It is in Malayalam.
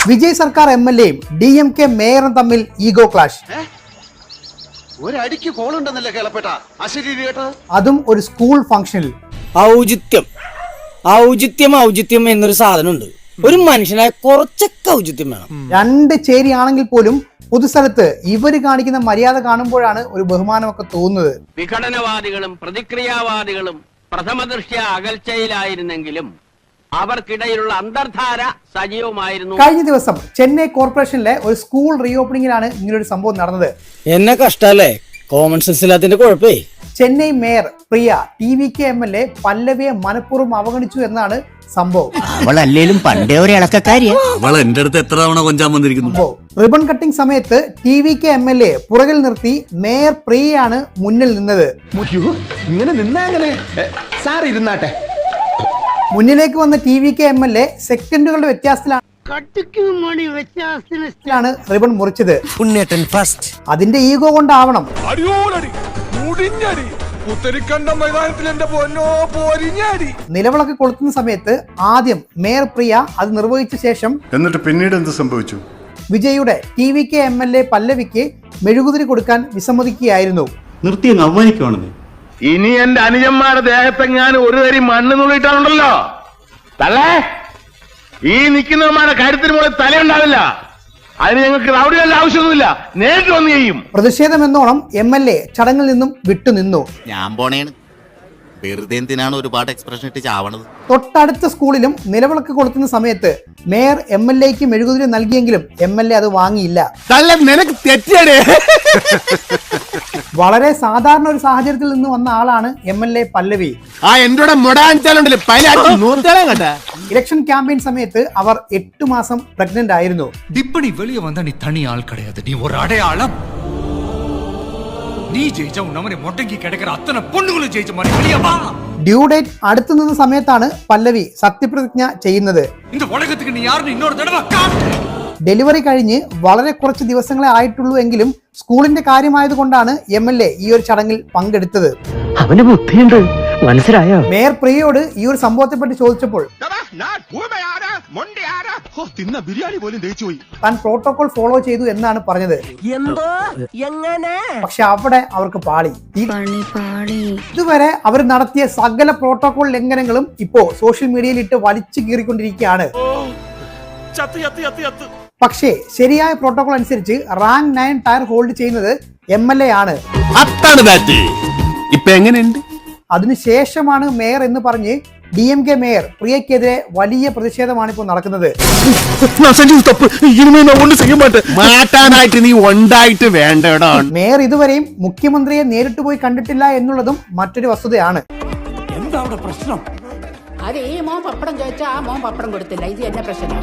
വിജയ് സർക്കാർ MLA-യും DMK മേയറും തമ്മിൽ ഈഗോ ക്ലാഷ്. ഒരടിക്ക് കോളുണ്ടെന്നല്ലേ കേളപ്പെട്ട അതും ഒരു സ്കൂൾ ഫംഗ്ഷനിൽ. ഔചിത്യം എന്നൊരു സാധനമുണ്ട്. ഒരു മനുഷ്യനായ കുറച്ചൊക്കെ ഔചിത്യം വേണം. രണ്ട് ചേരിയാണെങ്കിൽ പോലും പൊതുസ്ഥലത്ത് ഇവര് കാണിക്കുന്ന മര്യാദ കാണുമ്പോഴാണ് ഒരു ബഹുമാനമൊക്കെ തോന്നുന്നത്. വിഘടനവാദികളും പ്രതിക്രിയാവാദികളും പ്രഥമദൃഷ്ട്യാ അകൽച്ചയിലായിരുന്നെങ്കിലും അവർക്കിടയിലുള്ള അന്തർധാര സജീവമായിരുന്നു. കഴിഞ്ഞ ദിവസം ചെന്നൈ കോർപ്പറേഷനിലെ ഒരു സ്കൂൾ റീഓപ്പണിംഗിലാണ് ഇങ്ങനൊരു സംഭവം നടന്നത്. എന്നെ കഷ്ടല്ലേ, കോമൺ സെൻസ് ഇല്ലാത്തതിന്റെ കുഴപ്പേ. ചെന്നൈ മേയർ പ്രിയ TVK MLA പല്ലവിയെ മനഃപൂർവ്വം അവഗണിച്ചു എന്നാണ് സംഭവം. അവളല്ലേലും പണ്ടേ ഒരു ഇളക്കക്കാരിയാ. അവൾ എന്റെ അടുത്ത് എത്ര തവണ കൊഞ്ചാൻ വന്നിരിക്കുന്നു. റിബൺ കട്ടിംഗ് സമയത്ത് TVK MLA പുറകിൽ നിർത്തി മേയർ പ്രിയയാണ് മുന്നിൽ നിന്നത്. മുന്നിലേക്ക് വന്ന TVK MLA സെക്കൻഡുകളുടെ വ്യത്യാസത്തിലാണ് റിബൺ മുറിച്ചത്. അതിന്റെ ഈഗോ കൊണ്ടാവണം. നിലവിളക്ക് കൊളുത്തുന്ന സമയത്ത് ആദ്യം മേയർ പ്രിയ അത് നിർവഹിച്ച ശേഷം എന്നിട്ട് പിന്നീട് എന്ത് സംഭവിച്ചു? വിജയുടെ TVK MLA പല്ലവിക്ക് മെഴുകുതിരി കൊടുക്കാൻ വിസമ്മതിക്കുകയായിരുന്നു. നിർത്തി അവമാനിക്കുവാണെന്ന്. ഇനി എന്റെ അനുജന്മാരുടെ ദേഹത്തെങ്ങാനും ഒരു തരി മണ്ണ് നുള്ളിട്ടാണുണ്ടല്ലോ തള്ളേ, ഈ നിൽക്കുന്നവന്മാരുടെ കാര്യത്തിന് പോലെ തലയുണ്ടാവില്ല. അതിന് ഞങ്ങൾക്ക് റൗഡികളുടെ ആവശ്യമൊന്നുമില്ല, നേരിട്ട് വന്നു ചെയ്യും. പ്രതിഷേധം എന്നോണം MLA ചടങ്ങിൽ നിന്നും വിട്ടുനിന്നു. ഞാൻ പോണേണ്, വെറുതെ എന്തിനാണ് ഒരുപാട് എക്സ്പ്രഷൻ ഇട്ട് ചാവണത്. തൊട്ടടുത്ത സ്കൂളിലും നിലവിളക്ക് കൊളുത്തുന്ന സമയത്ത് മേയർ MLA-ക്ക് മെഴുകുതിരി നൽകിയെങ്കിലും MLA അത് വാങ്ങിയില്ല. നിനക്ക് തെറ്റിയടേ. വളരെ സാധാരണ ഒരു സാഹചര്യത്തിൽ നിന്ന് വന്ന ആളാണ് MLA പല്ലവി. ഇലക്ഷൻ ക്യാമ്പയിൻ സമയത്ത് അവർ 8 മാസം പ്രഗ്നന്റ് ആയിരുന്നു. இப்படி வெளியே வந்தா நீ தனி ஆள் கிடையாது, நீ ஒரு அடையாளம். நீ ஜெயிச்சா உன்னவனை மொட்டைக்கு கிடைக்கிற அத்தனை பொண்ணுகளும் ஜெயிச்ச மாதிரி வெளியே வா. ഡ്യൂ ഡേറ്റ് അടുത്തു നിന്ന സമയത്താണ് പല്ലവി സത്യപ്രതിജ്ഞ ചെയ്യുന്നത്. இந்த உலகத்துக்கு நீ யாருன்னு இன்னொரு தடவை காட்டு. ഡെലിവറി കഴിഞ്ഞ് വളരെ കുറച്ച് ദിവസങ്ങളെ ആയിട്ടുള്ളൂ എങ്കിലും സ്കൂളിന്റെ കാര്യമായതുകൊണ്ടാണ് MLA ഈ ഒരു ചടങ്ങിൽ പങ്കെടുത്തത്. അവന് ബുദ്ധിയുണ്ട്, മനസ്സിലായോ? മേയർ പ്രിയയോട് ഈ ഒരു സംഭവത്തെ പറ്റി ചോദിച്ചപ്പോൾ താൻ പ്രോട്ടോകോൾ ഫോളോ ചെയ്തു എന്നാണ് പറഞ്ഞത്. പക്ഷെ അവിടെ അവർക്ക് പാളി. ഇതുവരെ അവർ നടത്തിയ സകല പ്രോട്ടോകോൾ ലംഘനങ്ങളും ഇപ്പോ സോഷ്യൽ മീഡിയയിൽ ഇട്ട് വലിച്ചു കീറിക്കൊണ്ടിരിക്കുകയാണ്. പക്ഷേ ശരിയായ പ്രോട്ടോകോൾ അനുസരിച്ച് റാങ്ക് 9 ടയർ ഹോൾഡ് ചെയ്യുന്നത് MLA ആണ്. അതിനുശേഷമാണ് മേയർ എന്ന് പറഞ്ഞ് DMK മേയർ പ്രിയക്കെതിരെ വലിയ പ്രതിഷേധമാണ് ഇപ്പോൾ നടക്കുന്നത്. മേയർ ഇതുവരെയും മുഖ്യമന്ത്രിയെ നേരിട്ട് പോയി കണ്ടിട്ടില്ല എന്നുള്ളതും മറ്റൊരു വസ്തുതയാണ്. എന്താ അവിടെ പ്രശ്നം? അത് ഈ മോൻ പപ്പടം ചോദിച്ചാൽ ആ മോൻ പപ്പടം കൊടുത്തില്ല, ഇത് എന്നെ പ്രശ്നം.